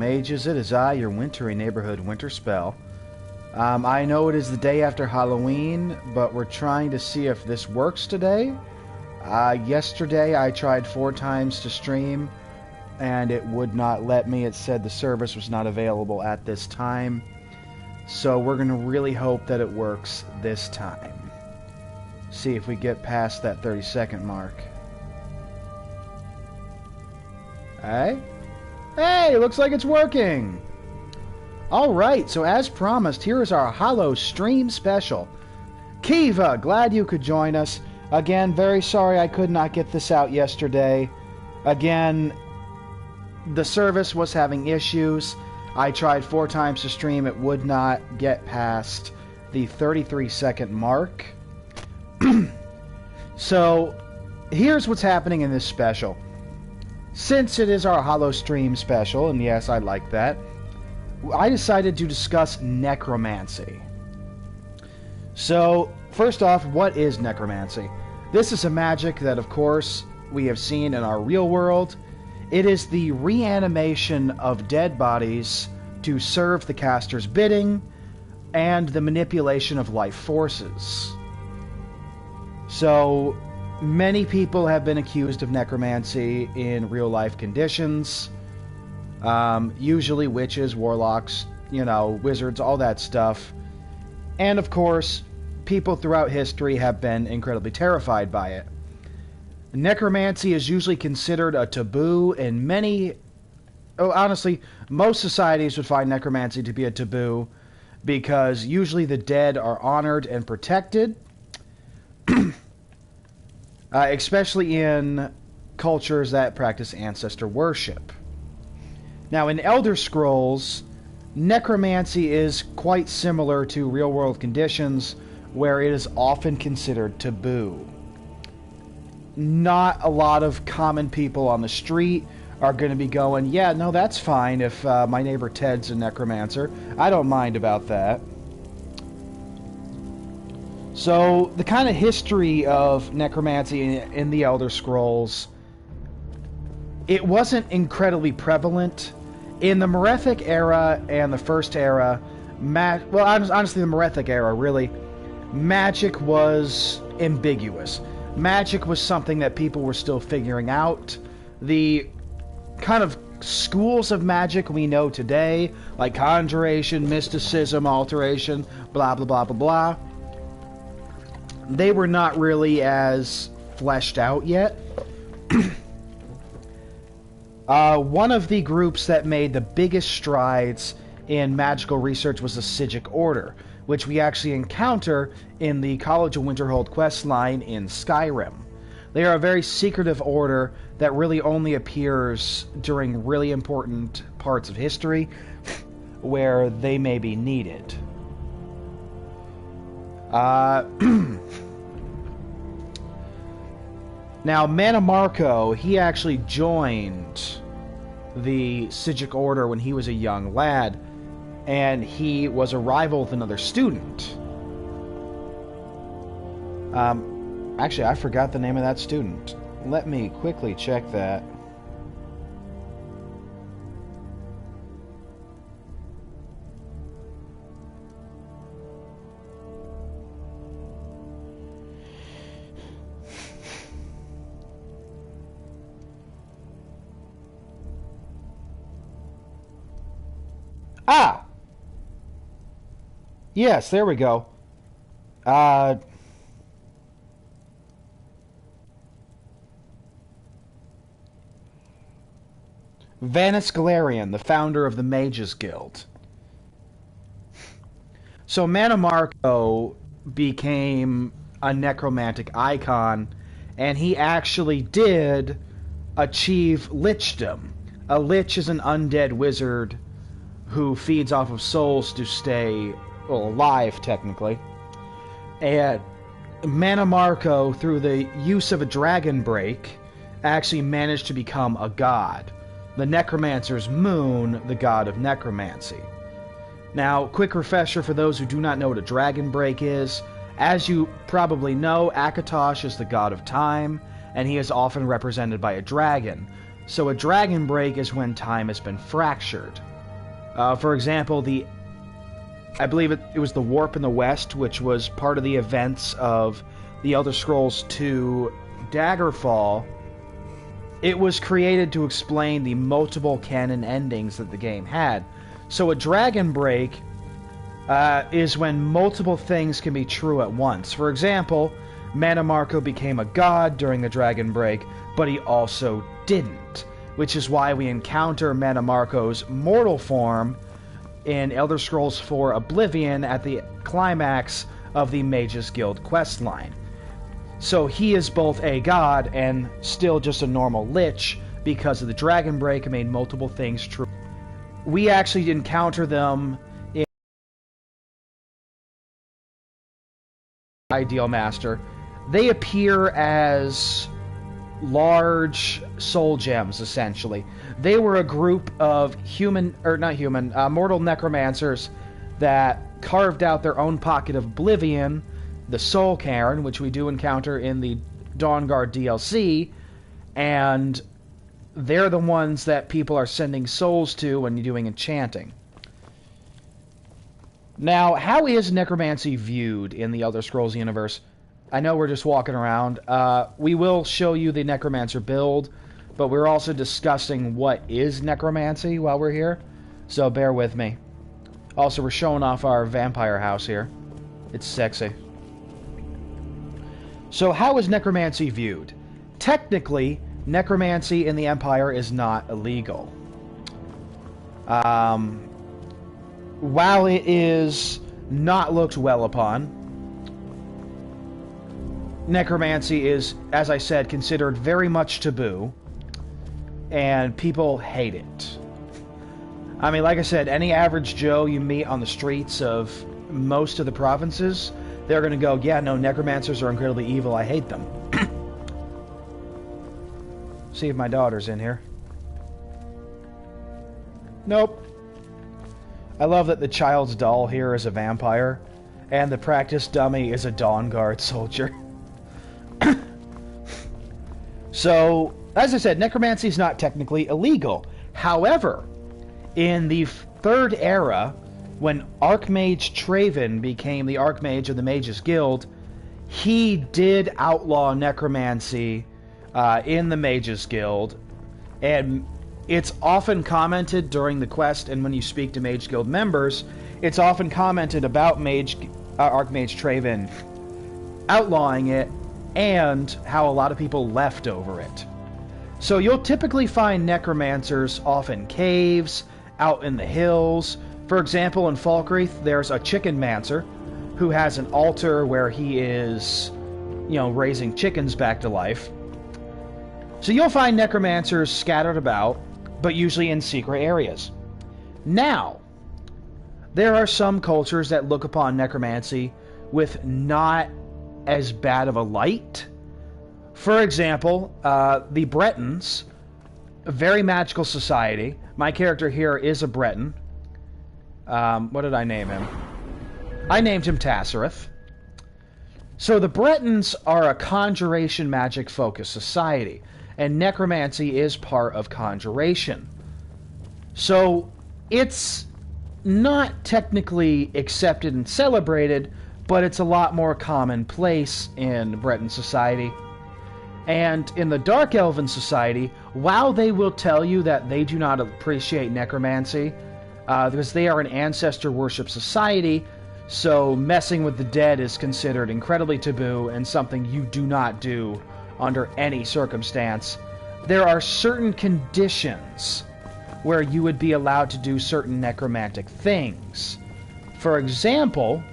Mages, it is I, your wintry neighborhood Winterspelll. I know it is the day after Halloween, but we're trying to see if this works today. Yesterday I tried 4 times to stream, and it would not let me. It said the service was not available at this time. So we're going to really hope that it works this time. See if we get past that 30-second mark. Hey? Hey, looks like it's working! Alright, so as promised, here is our Hallowstream special. Kiva, glad you could join us. Again, very sorry I could not get this out yesterday. Again, the service was having issues. I tried 4 times to stream. It would not get past the 33-second mark. So, here's what's happening in this special. Since it is our Hallowstream special, and yes, I like that, I decided to discuss Necromancy. So, first off, what is Necromancy? This is a magic that, of course, we have seen in our real world. It is the reanimation of dead bodies to serve the caster's bidding and the manipulation of life forces. So, many people have been accused of necromancy in real-life conditions. Usually witches, warlocks, wizards, all that stuff. And, of course, people throughout history have been incredibly terrified by it. Necromancy is usually considered a taboo in many... honestly, most societies would find necromancy to be a taboo because usually the dead are honored and protected. Especially in cultures that practice ancestor worship. Now, in Elder Scrolls, necromancy is quite similar to real-world conditions, where it is often considered taboo. Not a lot of common people on the street are going to be going, yeah, no, that's fine if my neighbor Ted's a necromancer. I don't mind about that. So, the kind of history of necromancy in the Elder Scrolls, it wasn't incredibly prevalent. In the Merethic era and the First Era, honestly the Merethic era, really, magic was ambiguous. Magic was something that people were still figuring out. The kind of schools of magic we know today, like conjuration, mysticism, alteration, blah, blah, blah, blah, blah, they were not really as fleshed out yet. One of the groups that made the biggest strides in magical research was the Psijic Order, which we actually encounter in the College of Winterhold questline in Skyrim. They are a very secretive order that really only appears during really important parts of history where they may be needed. Now, Mannimarco, he actually joined the Psijic Order when he was a young lad, and he was a rival with another student. Actually, I forgot the name of that student. Let me quickly check that. Ah! Yes, there we go. Vanus Galarian, the founder of the Mages Guild. So Mannimarco became a necromantic icon, and he actually did achieve lichdom. A lich is an undead wizard who feeds off of souls to stay alive, technically. And Mannimarco, through the use of a dragon break, actually managed to become a god. The necromancer's moon, the god of necromancy. Now, quick refresher for those who do not know what a dragon break is. As you probably know, Akatosh is the god of time, and he is often represented by a dragon. So a dragon break is when time has been fractured. For example, I believe it was the Warp in the West, which was part of the events of the Elder Scrolls II Daggerfall. It was created to explain the multiple canon endings that the game had. So a Dragon Break is when multiple things can be true at once. For example, Mannimarco became a god during the Dragon Break, but he also didn't, which is why we encounter Mannimarco's mortal form in Elder Scrolls IV Oblivion at the climax of the Mages Guild questline. So he is both a god and still just a normal lich because of the Dragon Break and made multiple things true. We actually encounter them in Ideal Master. They appear as large soul gems, essentially. They were a group of mortal necromancers that carved out their own pocket of oblivion, the Soul Cairn, which we do encounter in the Dawnguard DLC, and they're the ones that people are sending souls to when you're doing enchanting. Now, how is necromancy viewed in the Elder Scrolls universe? I know we're just walking around. We will show you the necromancer build, but we're also discussing what is necromancy while we're here, so bear with me. Also, we're showing off our vampire house here. It's sexy. So how is necromancy viewed? Technically, necromancy in the Empire is not illegal. While it is not looked well upon, necromancy is, as I said, considered very much taboo, and people hate it. I mean, like I said, any average Joe you meet on the streets of most of the provinces, they're going to go, yeah, no, necromancers are incredibly evil, I hate them. See if my daughter's in here. Nope. I love that the child's doll here is a vampire, and the practice dummy is a Dawnguard soldier. So, as I said, necromancy is not technically illegal. However, in the Third Era, when Archmage Traven became the Archmage of the Mages Guild, he did outlaw necromancy in the Mages Guild, and it's often commented during the quest, and when you speak to Mage Guild members, it's often commented about Archmage Traven outlawing it, and how a lot of people left over it. So you'll typically find necromancers off in caves, out in the hills. For example, in Falkreath, there's a chicken mancer who has an altar where he is, raising chickens back to life. So you'll find necromancers scattered about, but usually in secret areas. Now, there are some cultures that look upon necromancy with not as bad of a light. For example, the Bretons, a very magical society. My character here is a Breton. What did I name him? I named him Tasserith. So the Bretons are a conjuration magic focused society, and necromancy is part of conjuration. So it's not technically accepted and celebrated, but it's a lot more commonplace in Breton society. And in the Dark Elven society, while they will tell you that they do not appreciate necromancy, because they are an ancestor worship society, so messing with the dead is considered incredibly taboo and something you do not do under any circumstance, there are certain conditions where you would be allowed to do certain necromantic things. For example,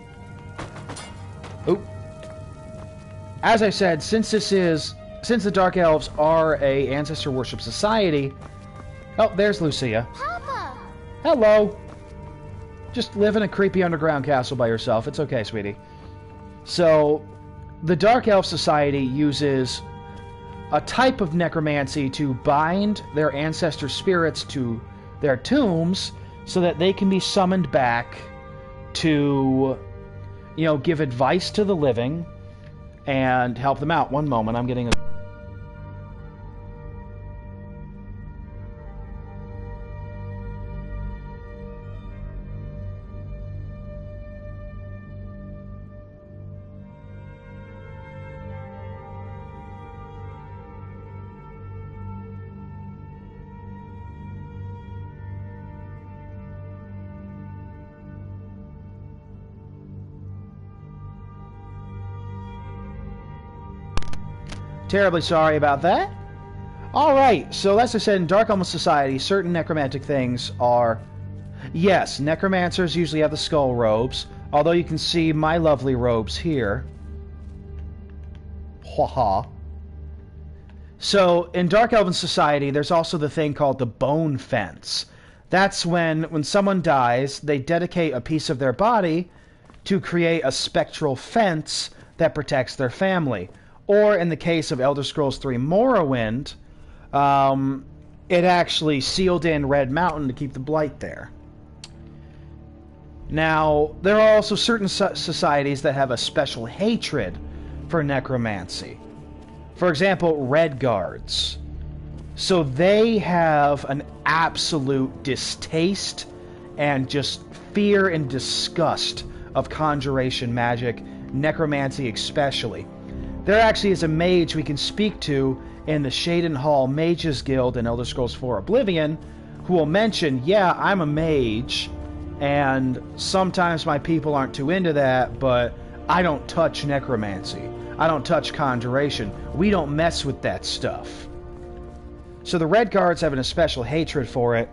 as I said, since the Dark Elves are a ancestor worship society... Oh, there's Lucia. Papa! Hello! Just live in a creepy underground castle by yourself. It's okay, sweetie. So, the Dark Elf Society uses a type of necromancy to bind their ancestor spirits to their tombs so that they can be summoned back to, give advice to the living and help them out. One moment, I'm getting a... Terribly sorry about that. Alright, so as I said, in Dark Almost Society, certain necromantic things are... Yes, necromancers usually have the skull robes, although you can see my lovely robes here. Haha. So, in Dark Elven Society, there's also the thing called the Bone Fence. That's when someone dies, they dedicate a piece of their body to create a spectral fence that protects their family. Or, in the case of Elder Scrolls 3 Morrowind, it actually sealed in Red Mountain to keep the blight there. Now, there are also certain societies that have a special hatred for necromancy. For example, Red Guards. So they have an absolute distaste and just fear and disgust of conjuration magic, necromancy especially. There actually is a mage we can speak to in the Shaden Hall Mages Guild in Elder Scrolls 4 Oblivion, who will mention, yeah, I'm a mage, and sometimes my people aren't too into that, but I don't touch necromancy. I don't touch conjuration. We don't mess with that stuff. So the Red Guards have an especial hatred for it.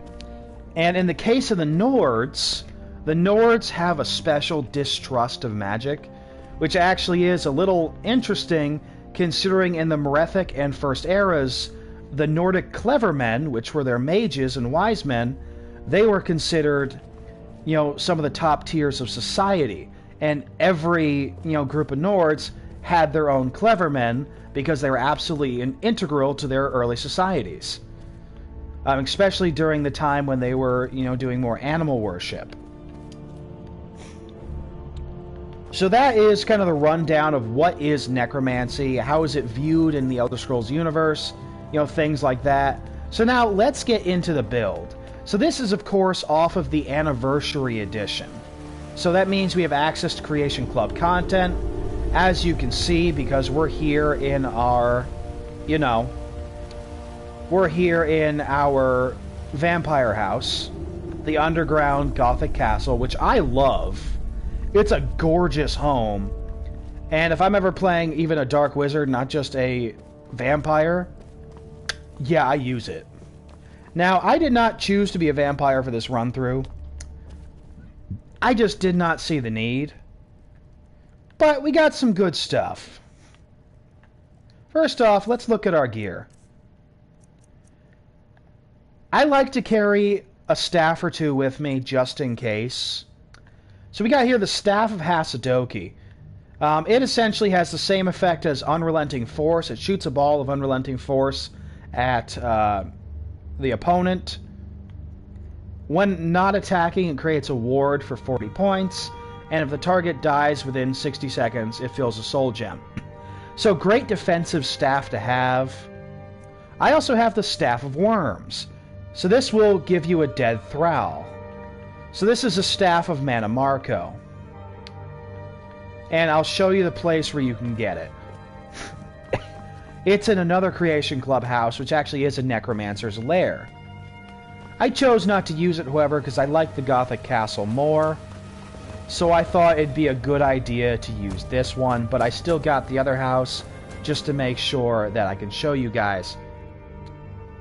And in the case of the Nords have a special distrust of magic, which actually is a little interesting considering in the Merethic and First Eras, the Nordic clever men, which were their mages and wise men, they were considered, you know, some of the top tiers of society. And every, you know, group of Nords had their own clever men because they were absolutely integral to their early societies. Especially during the time when they were, you know, doing more animal worship. So that is kind of the rundown of what is necromancy, how is it viewed in the Elder Scrolls universe, you know, things like that. So now let's get into the build. So this is, of course, off of the Anniversary Edition. So that means we have access to Creation Club content. As you can see, because we're here in our, you know, we're here in our vampire house, the underground Gothic castle, which I love. It's a gorgeous home. And if I'm ever playing even a Dark Wizard, not just a vampire, yeah, I use it. Now, I did not choose to be a vampire for this run-through. I just did not see the need. But we got some good stuff. First off, let's look at our gear. I like to carry a staff or two with me just in case. So we got here the Staff of Hasadoki. It essentially has the same effect as Unrelenting Force. It shoots a ball of Unrelenting Force at the opponent. When not attacking, it creates a ward for 40 points. And if the target dies within 60 seconds, it fills a soul gem. So great defensive staff to have. I also have the Staff of Worms. So this will give you a Dead Thrall. So this is a Staff of Mana Marco. And I'll show you the place where you can get it. It's in another Creation Club house, which actually is a Necromancer's lair. I chose not to use it, however, because I like the Gothic Castle more. So I thought it'd be a good idea to use this one, but I still got the other house just to make sure that I can show you guys.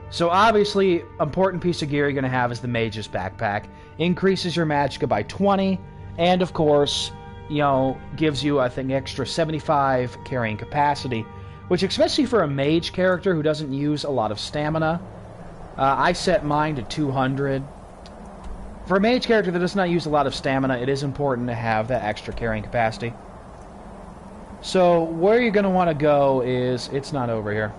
So obviously, important piece of gear you're going to have is the Mage's Backpack. Increases your magicka by 20, and of course, you know, gives you, I think, extra 75 carrying capacity, which especially for a mage character who doesn't use a lot of stamina, I set mine to 200. For a mage character that does not use a lot of stamina, it is important to have that extra carrying capacity. So where you're going to want to go is... It's not over here.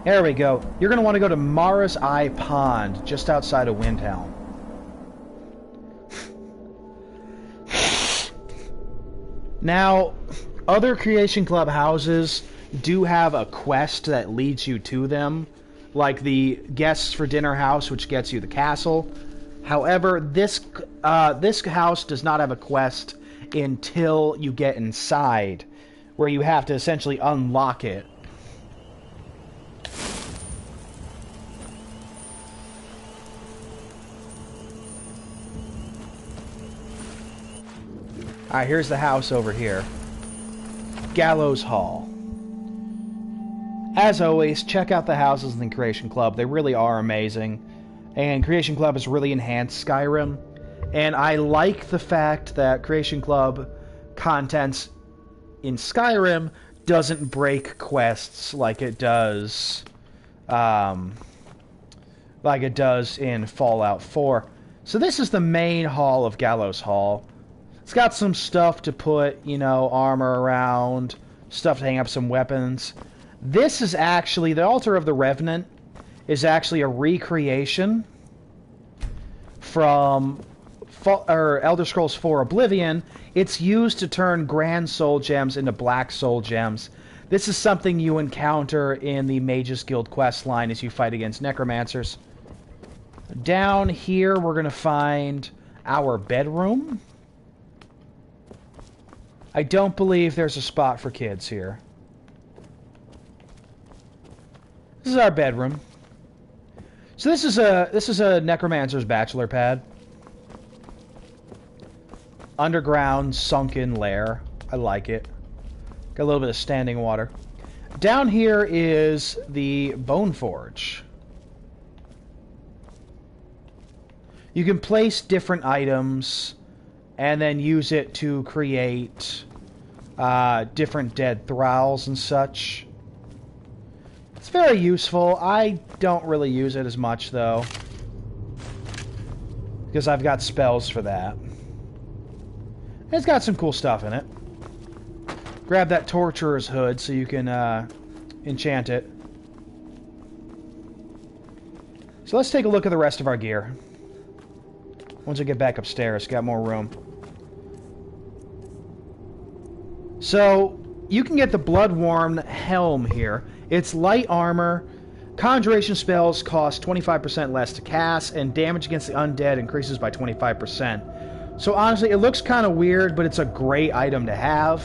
There we go. You're going to want to go to Mara's Eye Pond, just outside of Windhelm. Now, other Creation Club houses do have a quest that leads you to them, like the Guests for Dinner house, which gets you the castle. However, this house does not have a quest until you get inside, where you have to essentially unlock it. Alright, here's the house over here. Gallows Hall. As always, check out the houses in the Creation Club. They really are amazing. And Creation Club has really enhanced Skyrim. And I like the fact that Creation Club contents in Skyrim doesn't break quests like it does in Fallout 4. So this is the main hall of Gallows Hall. It's got some stuff to put, you know, armor around, stuff to hang up some weapons. This is actually, the Altar of the Revenant is actually a recreation from Elder Scrolls 4 Oblivion. It's used to turn Grand Soul Gems into Black Soul Gems. This is something you encounter in the Mages Guild quest line as you fight against Necromancers. Down here, we're going to find our bedroom. I don't believe there's a spot for kids here. This is our bedroom. So this is a Necromancer's bachelor pad. Underground sunken lair. I like it. Got a little bit of standing water. Down here is the Bone Forge. You can place different items and then use it to create different dead thralls and such. It's very useful. I don't really use it as much, though, because I've got spells for that. It's got some cool stuff in it. Grab that Torturer's Hood so you can enchant it. So let's take a look at the rest of our gear. Once we get back upstairs, got more room. So, you can get the Bloodworn Helm here. It's light armor. Conjuration spells cost 25% less to cast, and damage against the undead increases by 25%. So honestly, it looks kind of weird, but it's a great item to have.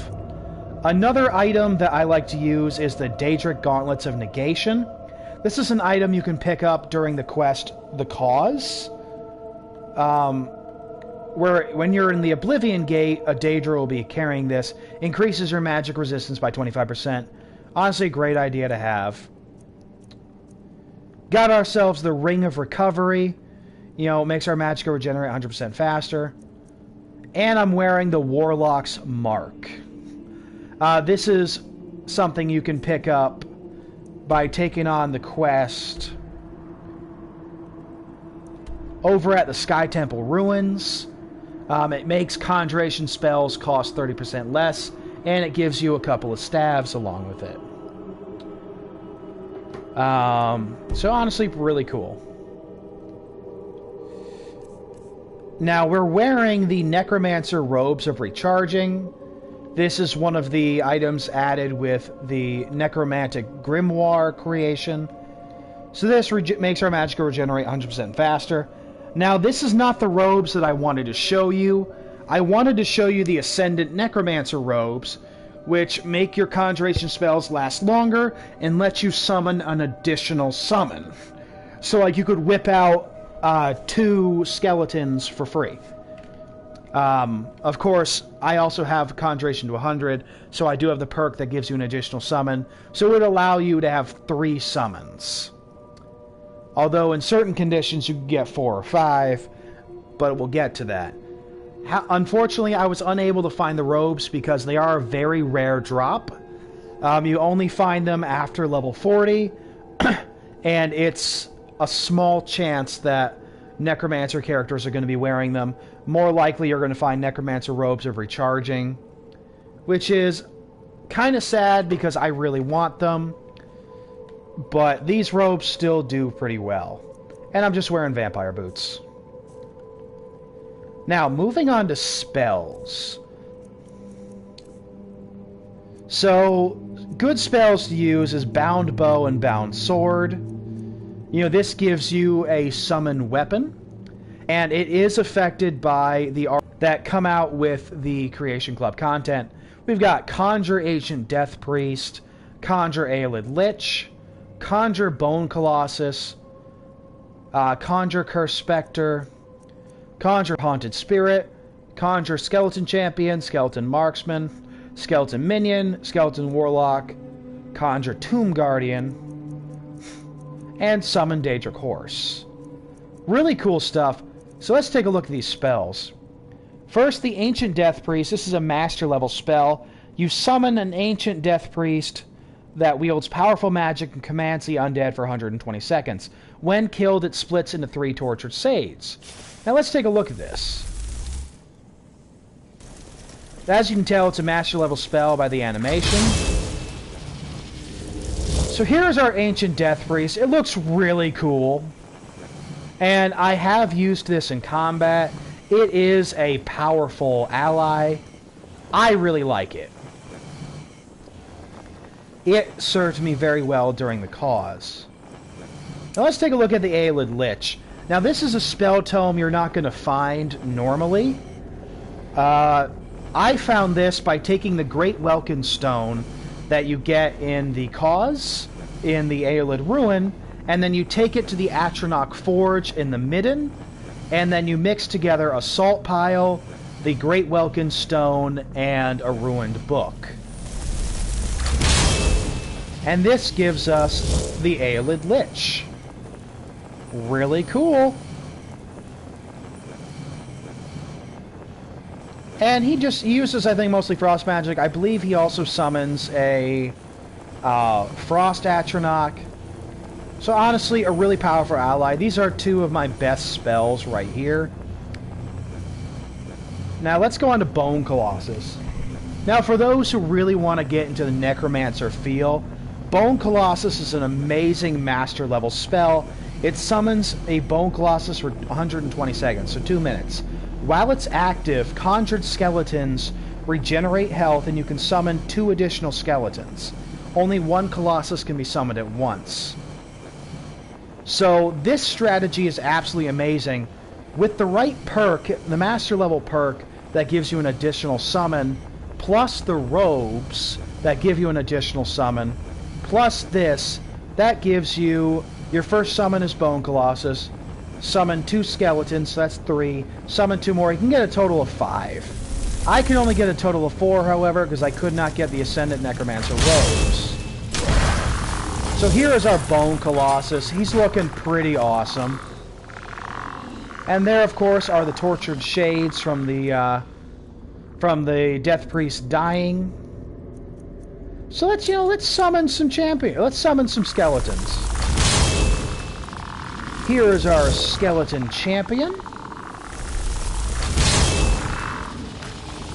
Another item that I like to use is the Daedric Gauntlets of Negation. This is an item you can pick up during the quest The Cause. Where when you're in the Oblivion Gate, a Daedra will be carrying this. Increases your magic resistance by 25%. Honestly, great idea to have. Got ourselves the Ring of Recovery. You know, makes our magic regenerate 100% faster. And I'm wearing the Warlock's Mark. This is something you can pick up by taking on the quest over at the Sky Temple Ruins. It makes conjuration spells cost 30% less, and it gives you a couple of staves along with it. So honestly, really cool. Now, we're wearing the Necromancer Robes of Recharging. This is one of the items added with the Necromantic Grimoire creation. So this makes our magic regenerate 100% faster. Now, this is not the robes that I wanted to show you. I wanted to show you the Ascendant Necromancer robes, which make your conjuration spells last longer and let you summon an additional summon. So, like, you could whip out 2 skeletons for free. Of course, I also have Conjuration to 100, so I do have the perk that gives you an additional summon. So it would allow you to have 3 summons. Although in certain conditions you can get 4 or 5, but we'll get to that. Unfortunately, I was unable to find the robes because they are a very rare drop. You only find them after level 40, and it's a small chance that Necromancer characters are going to be wearing them. More likely you're going to find Necromancer Robes of Recharging, which is kind of sad because I really want them. But these robes still do pretty well. And I'm just wearing vampire boots. Now, moving on to spells. So, good spells to use is Bound Bow and Bound Sword. You know, this gives you a summon weapon. And it is affected by the art that come out with the Creation Club content. We've got Conjure Ancient Death Priest, Conjure Aelid Lich, Conjure Bone Colossus, Conjure Cursed Spectre, Conjure Haunted Spirit, Conjure Skeleton Champion, Skeleton Marksman, Skeleton Minion, Skeleton Warlock, Conjure Tomb Guardian, and Summon Daedric Horse. Really cool stuff. So let's take a look at these spells. First, the Ancient Death Priest. This is a master level spell. You summon an Ancient Death Priest that wields powerful magic and commands the undead for 120 seconds. When killed, it splits into 3 tortured shades. Now let's take a look at this. As you can tell, it's a master level spell by the animation. So here's our Ancient Death Priest. It looks really cool. And I have used this in combat. It is a powerful ally. I really like it. It served me very well during the cause. Now let's take a look at the Aelid Lich. Now this is a spell tome you're not going to find normally. I found this by taking the Great Welkin Stone that you get in the cause, in the Aelid Ruin, and then you take it to the Atronach Forge in the Midden, and then you mix together a salt pile, the Great Welkin Stone, and a ruined book. And this gives us the Aelid Lich. Really cool. And he uses, I think, mostly frost magic. I believe he also summons a Frost Atronach. So honestly, a really powerful ally. These are 2 of my best spells right here. Now let's go on to Bone Colossus. Now for those who really want to get into the Necromancer feel, Bone Colossus is an amazing master level spell. It summons a Bone Colossus for 120 seconds, so 2 minutes. While it's active, conjured skeletons regenerate health and you can summon 2 additional skeletons. Only 1 Colossus can be summoned at once. So this strategy is absolutely amazing. With the right perk, the master level perk that gives you an additional summon, plus the robes that give you an additional summon, plus this, that gives you your first summon is Bone Colossus, summon 2 skeletons, so that's 3, summon 2 more, you can get a total of 5. I can only get a total of 4, however, because I could not get the Ascendant Necromancer robes. So here is our Bone Colossus. He's looking pretty awesome. And there, of course, are the tortured shades from the Death Priest dying. So let's summon some champions. Let's summon some skeletons. Here is our skeleton champion.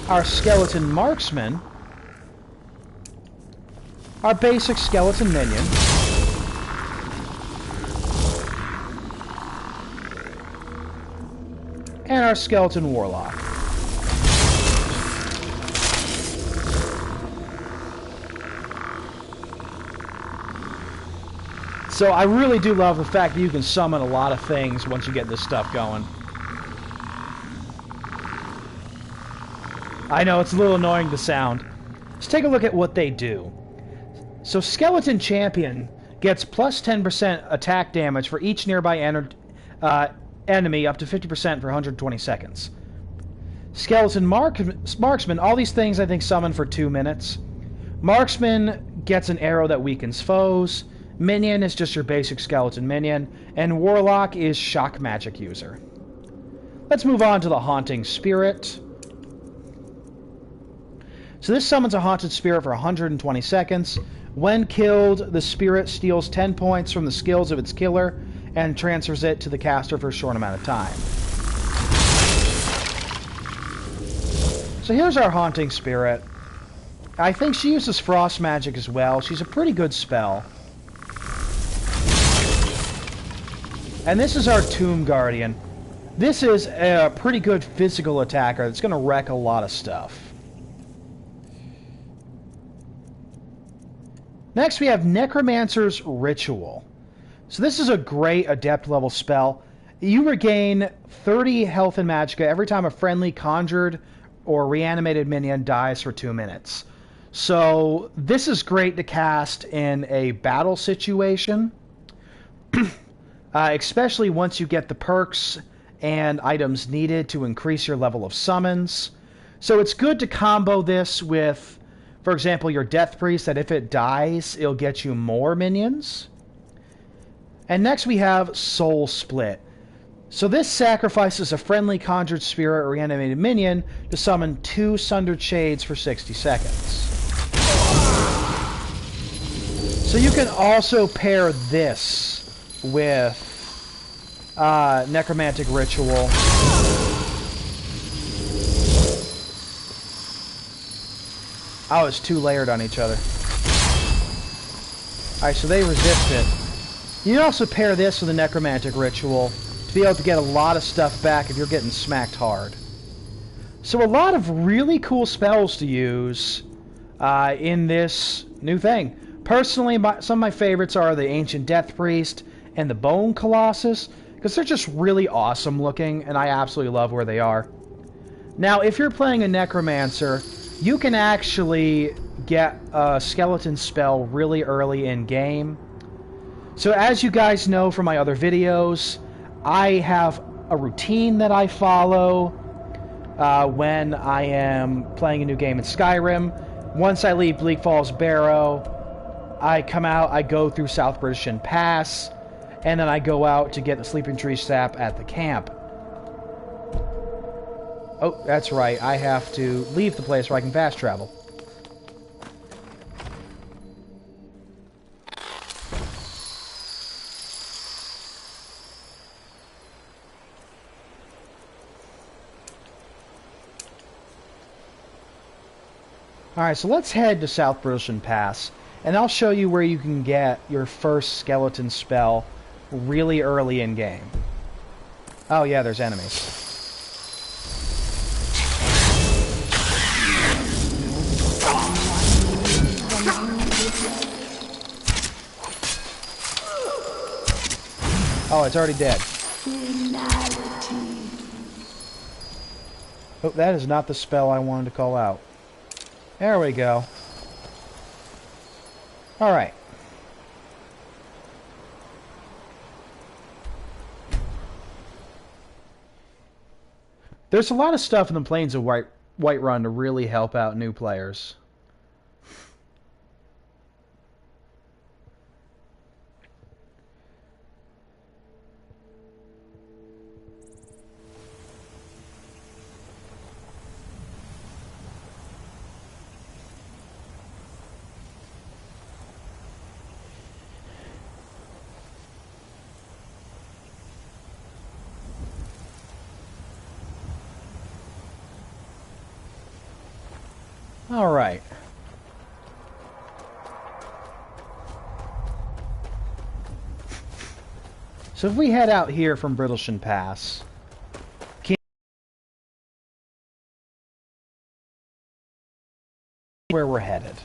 Our skeleton marksman. Our basic skeleton minion. And our skeleton warlock. So I really do love the fact that you can summon a lot of things once you get this stuff going. I know, it's a little annoying to sound. Let's take a look at what they do. So Skeleton Champion gets plus 10% attack damage for each nearby enemy, up to 50% for 120 seconds. Skeleton Marksman, all these things I think summon for 2 minutes. Marksman gets an arrow that weakens foes. Minion is just your basic skeleton minion. And Warlock is shock magic user. Let's move on to the Haunting Spirit. So this summons a Haunted Spirit for 120 seconds. When killed, the spirit steals 10 points from the skills of its killer and transfers it to the caster for a short amount of time. So here's our Haunting Spirit. I think she uses frost magic as well. She's a pretty good spell. And this is our Tomb Guardian. This is a pretty good physical attacker that's going to wreck a lot of stuff. Next we have Necromancer's Ritual. So this is a great adept level spell. You regain 30 health and magicka every time a friendly conjured or reanimated minion dies for 2 minutes. So this is great to cast in a battle situation. Especially once you get the perks and items needed to increase your level of summons. So it's good to combo this with For example, your Death Priest, that if it dies, it'll get you more minions. And next we have Soul Split. So this sacrifices a friendly conjured spirit or reanimated minion to summon 2 Sundered Shades for 60 seconds. So you can also pair this with Necromantic Ritual. Oh, it's 2 layered on each other. Alright, so they resist it. You can also pair this with a Necromantic Ritual to be able to get a lot of stuff back if you're getting smacked hard. So a lot of really cool spells to use in this new thing. Personally, some of my favorites are the Ancient Death Priest and the Bone Colossus, because they're just really awesome looking, and I absolutely love where they are. Now, if you're playing a Necromancer, you can actually get a skeleton spell really early in game. So as you guys know from my other videos, I have a routine that I follow when I am playing a new game in Skyrim. Once I leave Bleak Falls Barrow, I come out, I go through South Britisham Pass, and then I go out to get the Sleeping Tree Sap at the camp. Oh, that's right, I have to leave the place where I can fast travel. Alright, so let's head to South Britisham Pass, and I'll show you where you can get your first skeleton spell really early in game. Oh yeah, there's enemies. Oh, it's already dead. Oh, that is not the spell I wanted to call out. There we go. Alright. There's a lot of stuff in the Plains of Whiterun to really help out new players. Alright. So if we head out here from Brittlesham Pass, where we're headed.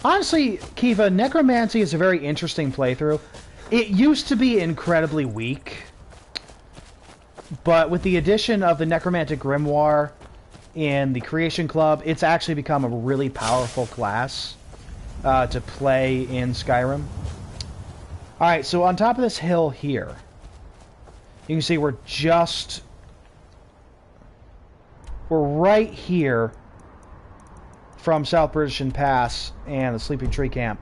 Honestly, Kiva, Necromancy is a very interesting playthrough. It used to be incredibly weak, but with the addition of the Necromantic Grimoire in the Creation Club, it's actually become a really powerful class to play in Skyrim. Alright, so on top of this hill here, you can see we're right here from South Britisham Pass and the Sleeping Tree Camp.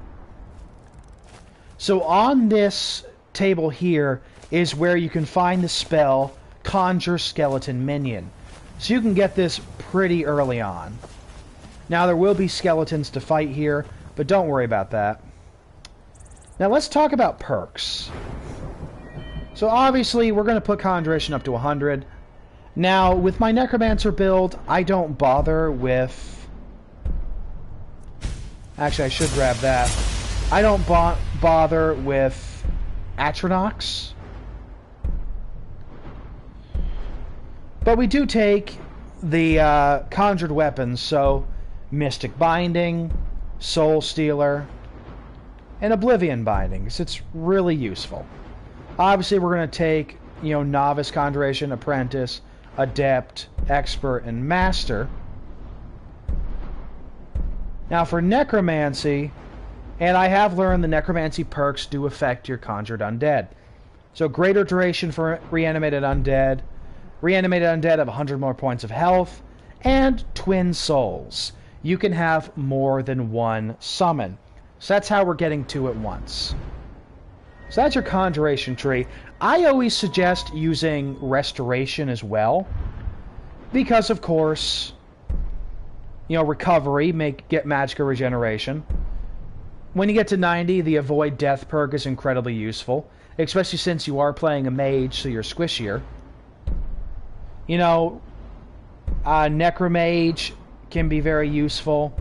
So on this table here is where you can find the spell Conjure Skeleton Minion. So you can get this pretty early on. Now there will be skeletons to fight here, but don't worry about that. Now let's talk about perks. So obviously we're going to put Conjuration up to 100. Now with my Necromancer build, I don't bother with... Actually, I should grab that. I don't bother with Atronox. But we do take the conjured weapons, so Mystic Binding, Soul Stealer, and Oblivion Binding, because it's really useful. Obviously, we're going to take, Novice Conjuration, Apprentice, Adept, Expert, and Master. Now for Necromancy, and I have learned the Necromancy perks do affect your conjured undead. So greater duration for reanimated undead, Reanimated Undead have 100 more points of health. And Twin Souls. You can have more than one summon. So that's how we're getting two at once. So that's your Conjuration tree. I always suggest using Restoration as well. Because, of course, you know, Recovery, get Magical Regeneration. When you get to 90, the Avoid Death perk is incredibly useful. Especially since you are playing a mage, so you're squishier. You know, Necromage can be very useful.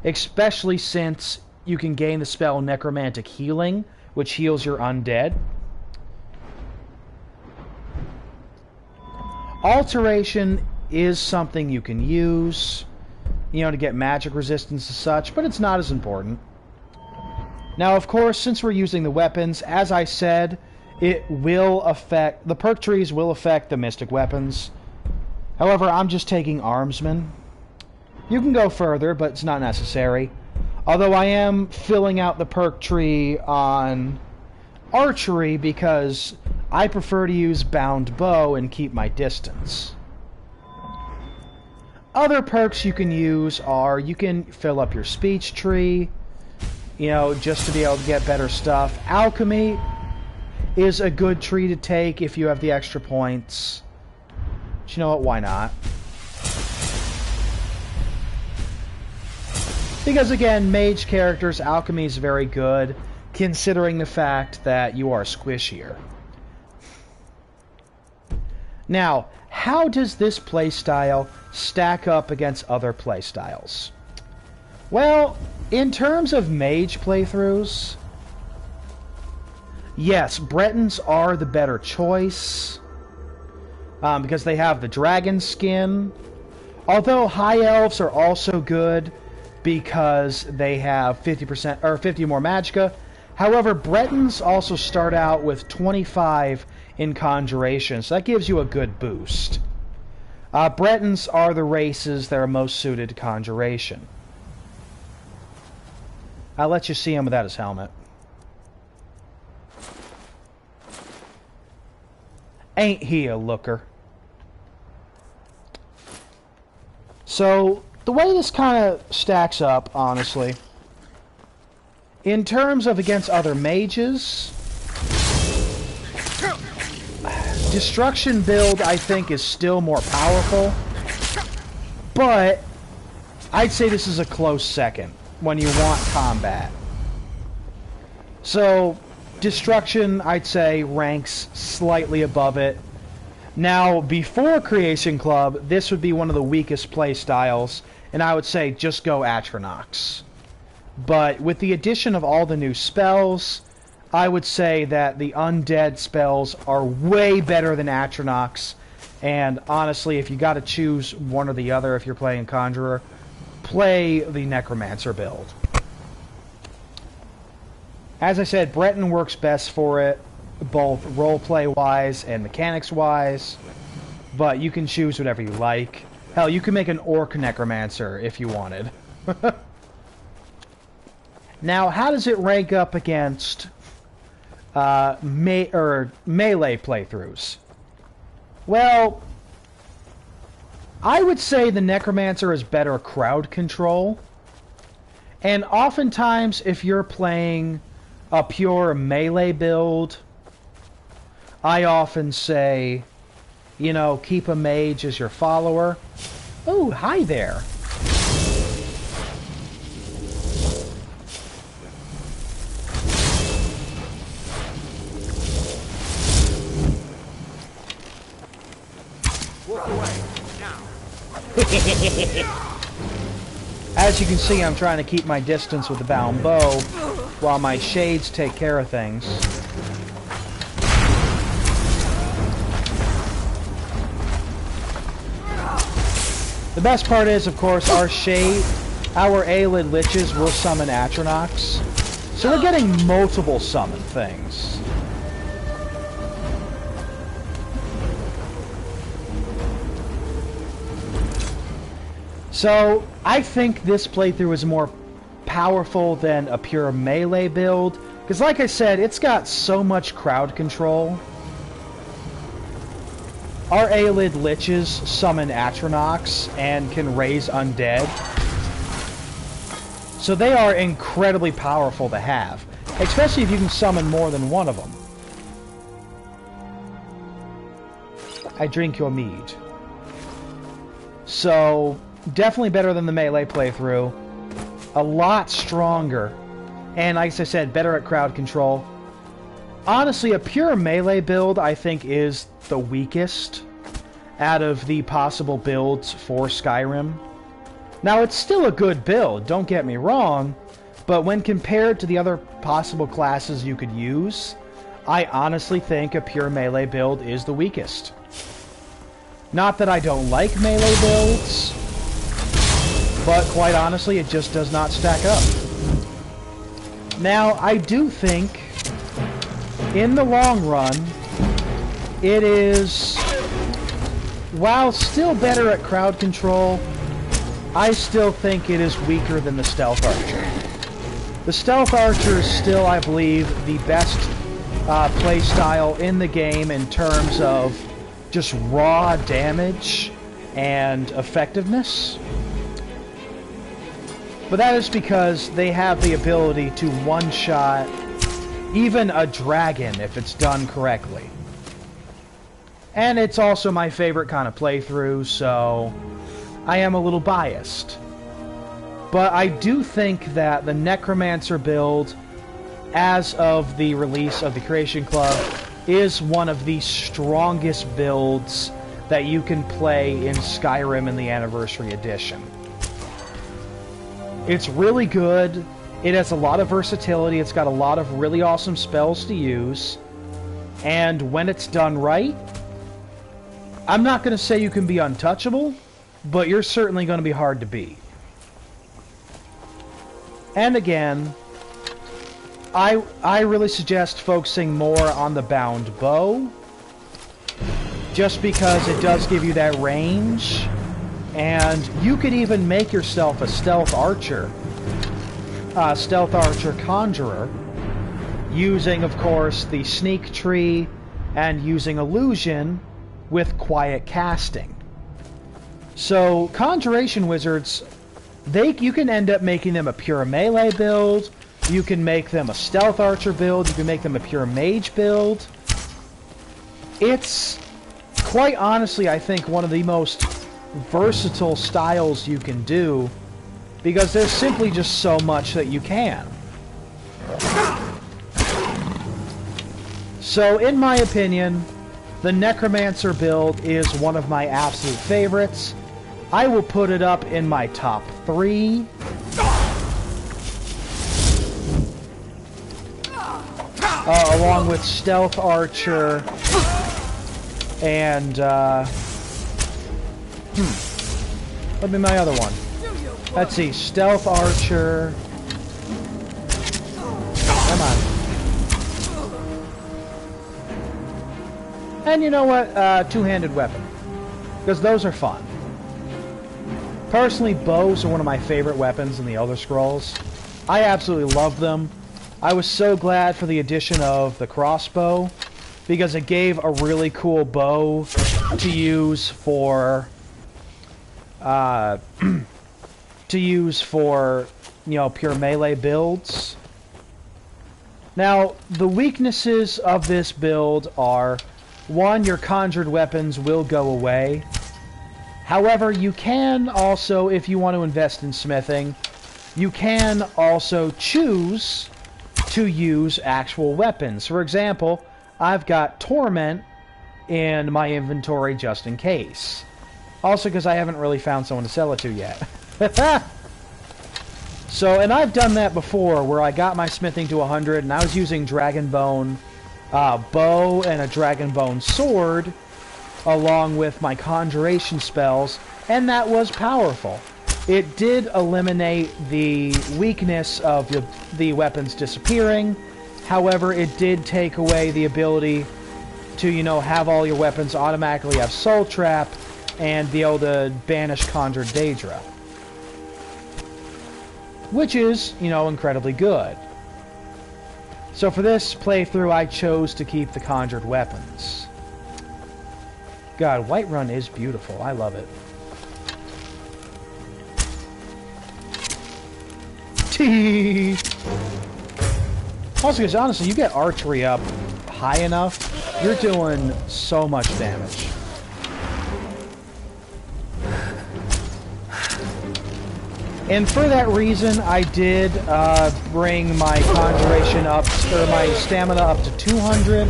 Especially since you can gain the spell Necromantic Healing, which heals your undead. Alteration is something you can use, you know, to get magic resistance and such, but it's not as important. Now, of course, since we're using the weapons, as I said, it will affect... the perk trees will affect the mystic weapons. However, I'm just taking Armsman. You can go further, but it's not necessary. Although I am filling out the perk tree on Archery because I prefer to use Bound Bow and keep my distance. Other perks you can use are, you can fill up your speech tree, you know, just to be able to get better stuff. Alchemy is a good tree to take if you have the extra points. But you know what, why not? Because again, mage characters, alchemy is very good, considering the fact that you are squishier. Now, how does this playstyle stack up against other playstyles? Well, in terms of mage playthroughs, yes, Bretons are the better choice, because they have the dragon skin. Although High Elves are also good because they have 50% or 50 more magicka. However, Bretons also start out with 25 in Conjuration, so that gives you a good boost. Bretons are the races that are most suited to Conjuration. I'll let you see him without his helmet. Ain't he a looker? So, the way this kind of stacks up, honestly, in terms of against other mages, Destruction build, I think, is still more powerful, but I'd say this is a close second when you want combat. So, Destruction, I'd say, ranks slightly above it. Now, before Creation Club, this would be one of the weakest play styles, and I would say just go Atronachs. But with the addition of all the new spells, I would say that the undead spells are way better than Atronachs, and honestly, if you got to choose one or the other if you're playing Conjurer, play the Necromancer build. As I said, Breton works best for it, both roleplay-wise and mechanics-wise, but you can choose whatever you like. Hell, you can make an Orc Necromancer if you wanted. Now, how does it rank up against melee playthroughs? Well, I would say the Necromancer is better crowd control, and oftentimes if you're playing a pure melee build, I often say, you know, keep a mage as your follower. Oh, hi there. As you can see, I'm trying to keep my distance with the bound bow while my shades take care of things. The best part is, of course, our Aelid Liches will summon Atronachs, so we're getting multiple summon things. So, I think this playthrough is more powerful than a pure melee build, because like I said, it's got so much crowd control. Our Aelid Liches summon Atronachs and can raise undead. So they are incredibly powerful to have, especially if you can summon more than one of them. I drink your mead. So, definitely better than the melee playthrough. A lot stronger. And like I said, better at crowd control. Honestly, a pure melee build, I think, is the weakest out of the possible builds for Skyrim. Now, it's still a good build, don't get me wrong, but when compared to the other possible classes you could use, I honestly think a pure melee build is the weakest. Not that I don't like melee builds, but quite honestly, it just does not stack up. Now, I do think, in the long run, it is, while still better at crowd control, I still think it is weaker than the Stealth Archer. The Stealth Archer is still, I believe, the best playstyle in the game in terms of just raw damage and effectiveness. But that is because they have the ability to one-shot even a dragon if it's done correctly. And it's also my favorite kind of playthrough, so I am a little biased. But I do think that the Necromancer build, as of the release of the Creation Club, is one of the strongest builds that you can play in Skyrim in the Anniversary Edition. It's really good. It has a lot of versatility. It's got a lot of really awesome spells to use. And when it's done right, I'm not going to say you can be untouchable, but you're certainly going to be hard to beat. And again, I really suggest focusing more on the bound bow, just because it does give you that range, and you could even make yourself a Stealth Archer Conjurer, using, of course, the Sneak Tree and using Illusion with Quiet Casting. So, Conjuration Wizards, you can end up making them a pure melee build, you can make them a Stealth Archer build, you can make them a pure Mage build. It's, quite honestly, I think one of the most versatile styles you can do, because there's simply just so much that you can. So, in my opinion, the Necromancer build is one of my absolute favorites. I will put it up in my top 3. Along with Stealth Archer and what be my other one? Let's see, Stealth Archer. Come on. And you know what? Two-handed weapon. Because those are fun. Personally, bows are one of my favorite weapons in the Elder Scrolls. I absolutely love them. I was so glad for the addition of the crossbow, because it gave a really cool bow to use for pure melee builds. Now, the weaknesses of this build are, one, your conjured weapons will go away. However, you can also, if you want to invest in smithing, you can also choose to use actual weapons. For example, I've got Torment in my inventory just in case. Also because I haven't really found someone to sell it to yet. So, and I've done that before, where I got my smithing to 100, and I was using Dragonbone bow and a Dragonbone sword, along with my conjuration spells, and that was powerful. It did eliminate the weakness of the weapons disappearing. However, it did take away the ability to, have all your weapons automatically have Soul Trap and be able to banish Conjured Daedra. Which is, incredibly good. So for this playthrough, I chose to keep the conjured weapons. God, Whiterun is beautiful. I love it. Also, because honestly, you get archery up high enough, you're doing so much damage. And for that reason, I did bring my conjuration up, or my stamina up to 200,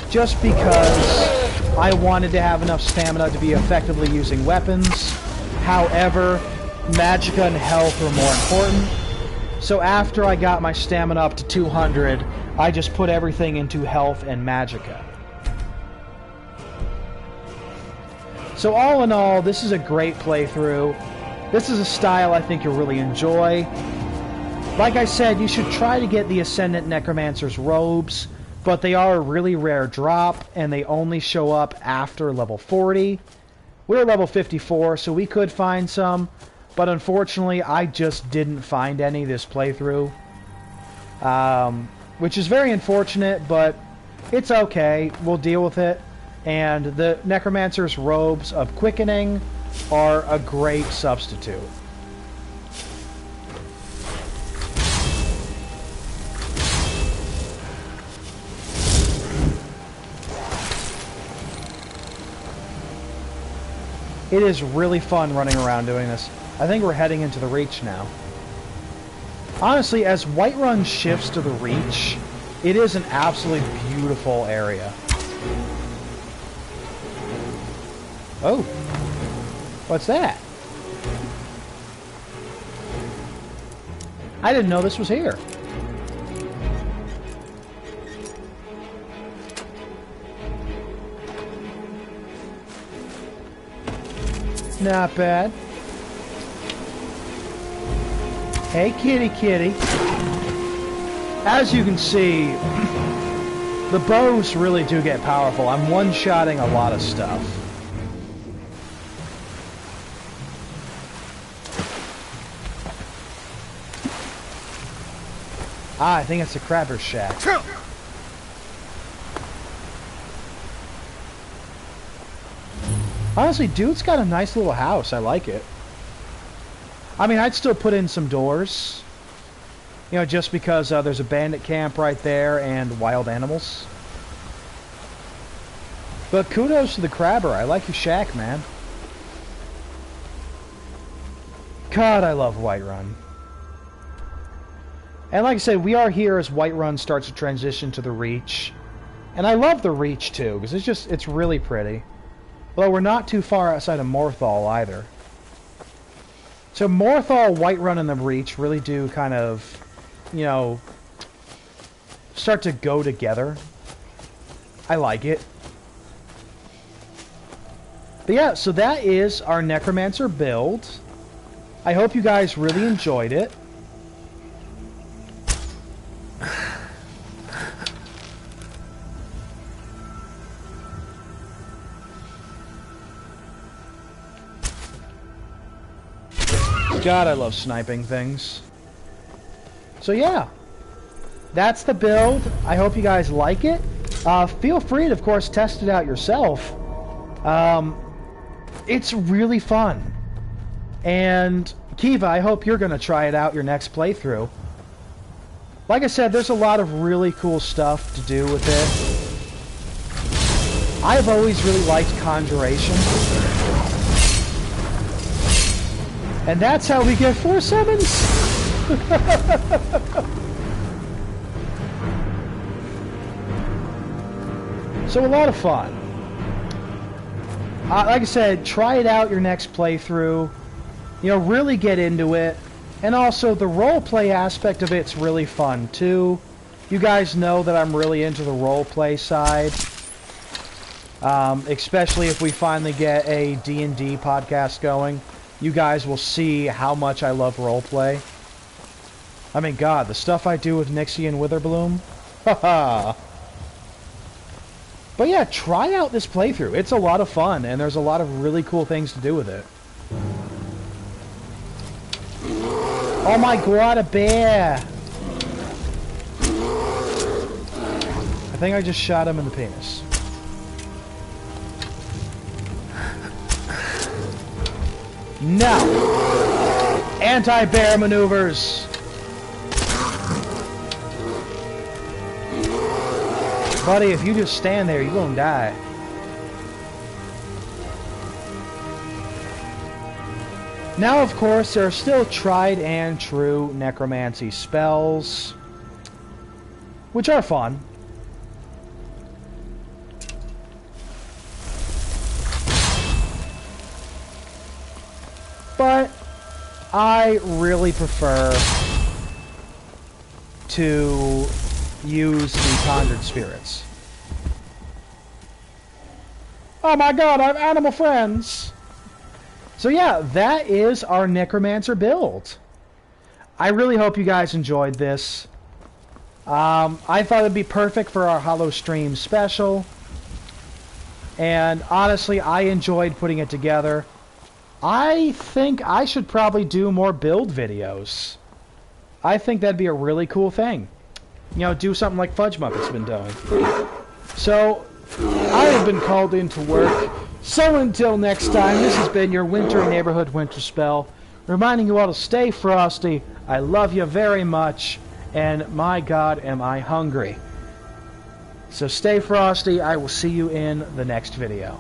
just because I wanted to have enough stamina to be effectively using weapons. However, magicka and health were more important. So after I got my stamina up to 200, I just put everything into health and magicka. So all in all, this is a great playthrough. This is a style I think you'll really enjoy. Like I said, you should try to get the Ascendant Necromancer's robes, but they are a really rare drop, and they only show up after level 40. We're level 54, so we could find some. But unfortunately, I just didn't find any this playthrough. Which is very unfortunate, but it's okay. We'll deal with it. And the Necromancer's robes of quickening are a great substitute. It is really fun running around doing this. I think we're heading into the Reach now. Honestly, as Whiterun shifts to the Reach, it is an absolutely beautiful area. Oh. What's that? I didn't know this was here. Not bad. Hey, kitty, kitty. As you can see, the bows really do get powerful. I'm one-shotting a lot of stuff. Ah, I think it's a Crabber's Shack. Honestly, dude's got a nice little house. I like it. I mean, I'd still put in some doors. You know, just because there's a bandit camp right there and wild animals. But kudos to the Crabber. I like your shack, man. God, I love Whiterun. And like I said, we are here as Whiterun starts to transition to the Reach. And I love the Reach, too, because it's really pretty. Although we're not too far outside of Morthal, either. So Morthal, Whiterun, and the Reach really do kind of, you know, start to go together. I like it. But yeah, so that is our Necromancer build. I hope you guys really enjoyed it. God, I love sniping things. So yeah, that's the build. I hope you guys like it. Feel free to, of course, test it out yourself. It's really fun. And Kiva, I hope you're going to try it out your next playthrough. Like I said, there's a lot of really cool stuff to do with it. I've always really liked Conjuration. And that's how we get 4 summons! So a lot of fun. Like I said, try it out your next playthrough. You know, really get into it. And also, the roleplay aspect of it's really fun, too. You guys know that I'm really into the roleplay side. Especially if we finally get a D&D podcast going. You guys will see how much I love roleplay. I mean, God, the stuff I do with Nixie and Witherbloom. Haha. But yeah, try out this playthrough. It's a lot of fun, and there's a lot of really cool things to do with it. Oh my God, a bear! I think I just shot him in the penis. No! Anti-bear maneuvers! Buddy, if you just stand there, you're gonna die. Now, of course, there are still tried and true necromancy spells, which are fun. But I really prefer to use the Conjured Spirits. Oh my god, I have animal friends! So yeah, that is our Necromancer build. I really hope you guys enjoyed this. I thought it'd be perfect for our Hallowstream special. And honestly, I enjoyed putting it together. I think I should probably do more build videos. I think that'd be a really cool thing. You know, do something like Fudge Muppet's been doing. So, I have been called into work. So until next time, this has been your Winter Neighborhood Winterspell, reminding you all to stay frosty. I love you very much, and my God, am I hungry. So stay frosty. I will see you in the next video.